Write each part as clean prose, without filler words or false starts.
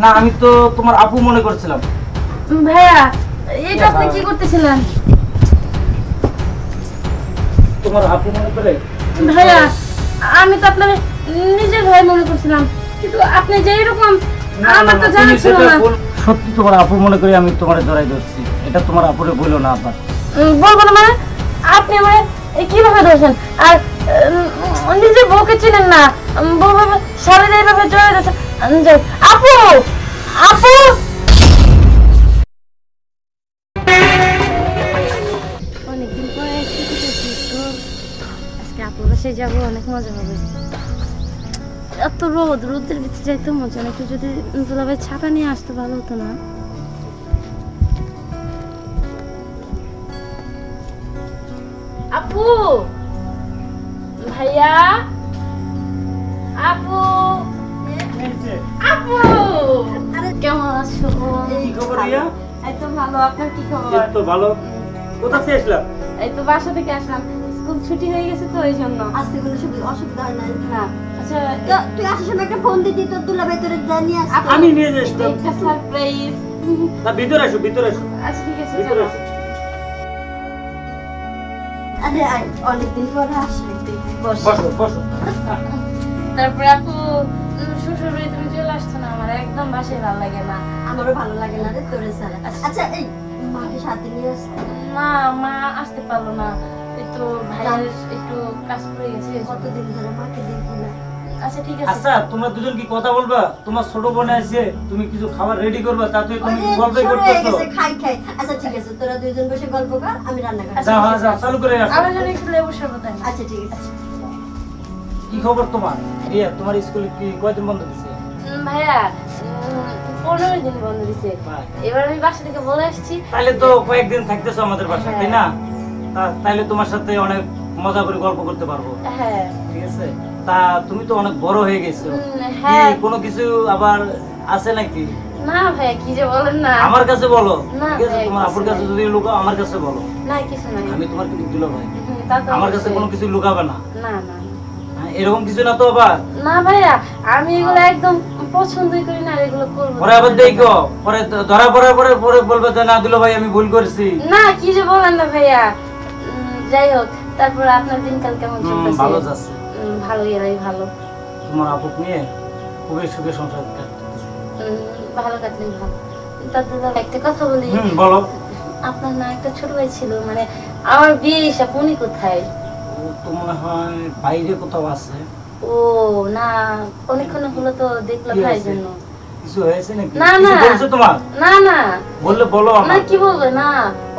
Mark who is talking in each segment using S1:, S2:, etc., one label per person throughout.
S1: না আমি তো তোমার আপু মনে করছিলাম।
S2: ভাইয়া এটা আপনি কি করতেছিলেন?
S1: তোমার আপু মনে করে?
S2: ভাইয়া আমি তো আপনার নিজের ভাই মনে করছিলাম, কিন্তু আপনি যে এরকম আমার তো জানা ছিল না।
S1: সত্যি তোমার আপু মনে করে আমি তোমারে জড়াই ধরছি। এটা তোমার আপুরে বলো না আবার।
S2: বলবো না মানে? আপনি আমারে কিভাবে ধরছেন? আর নিজের বউকে চিনেন না, বউ শাড়ির এইভাবে জড়াই ধরছেন। আপু আপু অনেকদিন পরে আজকে আপুর বাসায় যাবো, অনেক মজা হবে। এত রোদের ভিতরে যাইতে মজা না, একটু যদি দুলাভাই ছাতা নিয়ে আসতে ভালো হতো না? আপু ভাইয়া আপু আপু কেমন আছো?
S1: কি খবর রিয়া?
S2: এই তো ভালো, আপনার কি খবর?
S1: এই তো ভালো। কোথা থেকে আসলা?
S2: এই তো বাসা থেকে আসলাম, স্কুল ছুটি হয়ে গেছে তো এই জন্য।
S3: আসতে কোনো অসুবিধা হয় না।
S2: আচ্ছা
S3: তুই আসার সময় একটা ফোন দিতি, তোর দুলাভাই তোরে জানিয়ে আসতো।
S1: আমি নিয়ে যাচ্ছি।
S2: একটা সারপ্রাইজ।
S1: না ভিতরে আসো, ভিতরে আসো।
S2: আচ্ছা ঠিক আছে
S1: ভিতরে
S2: চলো।
S1: আসো।
S3: আরে অনেকদিন পরে আসলি তুই, বস।
S1: বসো বসো।
S2: তারপরে আপু শ্বশুর বাড়ি তুমি চলে আসছো না, আমার একদম বাসায় ভালো লাগে না।
S3: আমারও ভালো লাগে না রে তোরে ছাড়া। আচ্ছা এই মাকে সাথে নিয়ে আসতে?
S2: না মা আসতে পারলো না, একটু ভাইয়ের একটু কাজ পড়ে গেছে।
S3: কতদিন ধরে মাকে দেখি না।
S2: আচ্ছা ঠিক আছে।
S1: আচ্ছা তোমরা দুজন কি কথা বলবা? তোমার ছোট বোন আছে, তুমি কিছু খাবার রেডি করবা, তাতে তুমি গল্পই করতেছো।
S3: খাই খাই। আচ্ছা ঠিক আছে, তোরা দুইজন বসে গল্প কর, আমি রান্না করি।
S1: যা হ্যাঁ যা চালু করে আসো।
S2: আমার জন্য একটু লেবু শরবত আনো।
S3: আচ্ছা ঠিক আছে।
S1: কি খবর তোমার? রিয়া তোমার স্কুলে কি কয়দিন বন্ধ দিছে?
S2: ভাইয়া 15 দিন বন্ধ দিছে। এবার আমি বাসা থেকে বলে আসছি।
S1: তাহলে তো কয়েকদিন থাকতেছো আমাদের বাসায়, তাই না? তাহলে তোমার সাথে অনেক মজা করে গল্প করতে পারবো।
S2: হ্যাঁ
S1: ঠিক আছে। তা তুমি তো অনেক বড় হয়ে গেছো,
S2: হ্যাঁ।
S1: কি কোনো কিছু আবার আছে নাকি?
S2: না ভাইয়া কি যে বলেন না।
S1: আমার কাছে বলো।
S2: না
S1: ঠিক আছে,
S2: ভাইয়া,
S1: তোমার আপুর কাছে যদি লুকাও আমার কাছে বলো।
S2: না কিছু নাই।
S1: আমি তোমার কিন্তু দিলো ভাই,
S2: তা তো
S1: আমার কাছে কোনো কিছু লুকাবে না।
S2: না না
S1: হ্যাঁ, এরকম কিছু না তো আবার।
S2: না ভাইয়া, আমি এগুলো একদম পছন্দই করি না, এগুলো করব
S1: পরে আবার দেখো, পরে ধরা পড়ার পরে পরে বলবে যে না দিলো ভাই আমি ভুল করেছি।
S2: না কি যে বলেন না ভাইয়া। যাই হোক, তারপর আপনার দিনকাল কেমন চলতেছে?
S1: ভালো যাচ্ছে।
S2: ভালো, এরাই ভালো।
S1: তোমার আপুক নিয়ে খুবই সুখে সংসার কাটতেছে।
S2: ভালো কাটলেই ভালো। দাদা একটা কথা বলি।
S1: বলো।
S2: আপনার না একটা ছোট ভাই ছিল, মানে আমার বিয়ে হিসাব, উনি কোথায়?
S1: ও তো মনে হয় বাইরে কোথাও আছে।
S2: ও না, অনেকক্ষণ হলো তো দেখলাম ভাইয়ের জন্য।
S1: কিছু হয়েছে নাকি?
S2: না না
S1: কিছু বলছো তোমার?
S2: না না
S1: বললে বলো
S2: না,
S1: আমাকে।
S2: কি বলবে না,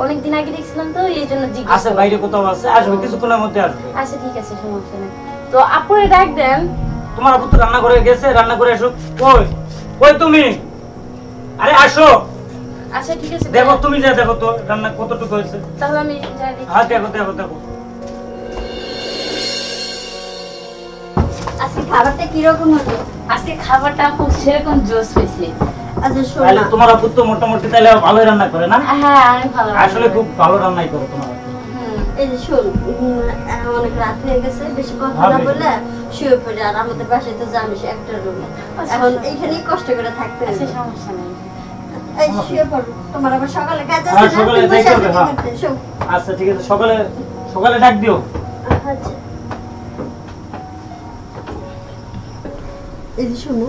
S2: অনেকদিন আগে দেখছিলাম তো এই জন্য জিজ্ঞেস।
S1: আচ্ছা বাইরে কোথাও আছে, আসবে কিছুক্ষণের মধ্যে আসবে।
S2: আচ্ছা ঠিক আছে, সমস্যা নেই। তো আপুরে ডাক দেন।
S1: তোমার আপু তো রান্না করে গেছে, রান্না করে আসো। কই কই তুমি? আরে আসো।
S2: আচ্ছা ঠিক আছে,
S1: দেখো তুমি যা দেখো তো রান্না কতটুকু হয়েছে।
S2: তাহলে আমি যাই দেখি।
S1: হ্যাঁ দেখো দেখো দেখো।
S3: আজকে খাবারটা কিরকম হলো?
S2: আজকে খাবারটা খুব সেরকম জোস হয়েছে।
S3: আচ্ছা শোন
S1: তাহলে
S3: না,
S1: তোমার আপু তো মোটামুটি তাহলে ভালোই রান্না করে না?
S2: হ্যাঁ আমি ভালো।
S1: আসলে খুব ভালো রান্নাই করে তোমার আপু।
S3: এই যে শোন, অনেক রাত হয়ে গেছে, বেশি কথা না বলে শুয়ে পড়ে। আর আমাদের বাসায় তো জানিস একটা রুম, এখন এইখানেই কষ্ট করে থাকতে
S2: আচ্ছা
S3: হবে।
S2: সমস্যা নেই।
S3: এই শুয়ে পড়, তোমার আবার সকালে কাজ
S1: হ্যাঁ,
S3: আছে না?
S1: সকালে
S3: তুমি
S1: যাই
S3: বসে
S1: করবে,
S3: আছো
S1: হ্যাঁ।
S3: কি করতে? শোন।
S1: আচ্ছা ঠিক আছে, সকালে সকালে ডাক দিও।
S3: আচ্ছা এই যে শোনো,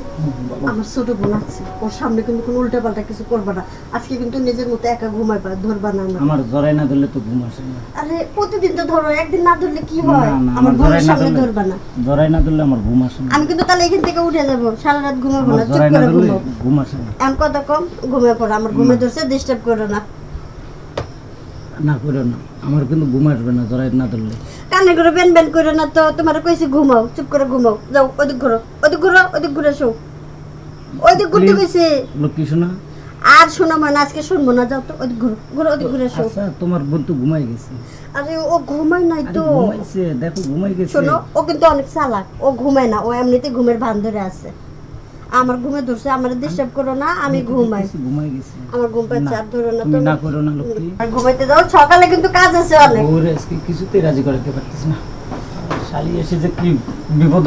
S3: আমার ছোট বোন আছে, ওর সামনে কিন্তু কোনো উল্টা পাল্টা কিছু করবা না। আজকে কিন্তু নিজের মতো একা ঘুমাইবা, ধরবা না আমাকে।
S1: আমার জরাই না ধরলে তো ঘুম আসে না।
S3: আরে প্রতিদিন তো ধরো, একদিন না ধরলে কি
S1: না,
S3: হয়?
S1: না,
S3: আমার
S1: আমার
S3: বোনের
S1: জরাই না
S3: সামনে
S1: ধরলে-
S3: ধরবা না।
S1: জরাই না ধরলে আমার ঘুম আসে না।
S3: আমি কিন্তু তাহলে এখান থেকে উঠে যাবো, সারা রাত ঘুমাবো
S1: আমার
S3: না, চুপ
S1: জরাই না
S3: করে
S1: ধরলে
S3: ঘুমাবো।
S1: ঘুম আসে না।
S3: এমন কথা কম, ঘুমিয়ে পড়ো। আমার ঘুমে ধরছে, ডিস্টার্ব করো না।
S1: না করো না, আমার কিন্তু ঘুম আসবে না জরাই না ধরলে।
S3: কানে করে বেন বেন করো না তো। তোমার কইছি ঘুমাও, চুপ করে ঘুমাও। যাও ওদিক ঘুরো, ওদিক ঘুরো, ওদিক ঘুরে শো। ওইদিক ঘুরতে কইছি।
S1: লক্ষ্মী শোনা।
S3: আর শোনো মানে আজকে শুনবো না, যাও তো ওদিক ঘুরো, ঘুরো ওদিক ঘুরে শো।
S1: আচ্ছা তোমার বোন তো ঘুমাই গেছে।
S3: আরে ও ঘুমায় নাই
S1: আরে
S3: তো।
S1: ঘুমাইছে, দেখো ঘুমাই গেছে।
S3: শোনো, ও কিন্তু অনেক চালাক, ও ঘুমায় না, ও এমনিতে ঘুমের ভান ধরে আছে। আমার ঘুমে ধরছে, আমার ডিস্টার্ব করো না, আমি ঘুমাই।
S1: ঘুমাই গেছে।
S3: আমার ঘুম পাচ্ছে, আর ধরো না
S1: তুমি
S3: তো।
S1: না করো না লক্ষ্মী।
S3: আর ঘুমাইতে যাও, সকালে কিন্তু কাজ আছে অনেক।
S1: ওরে আজকে কিছুতেই রাজি করাতে পারতেছ না। শালি এসে যে কি বিপদ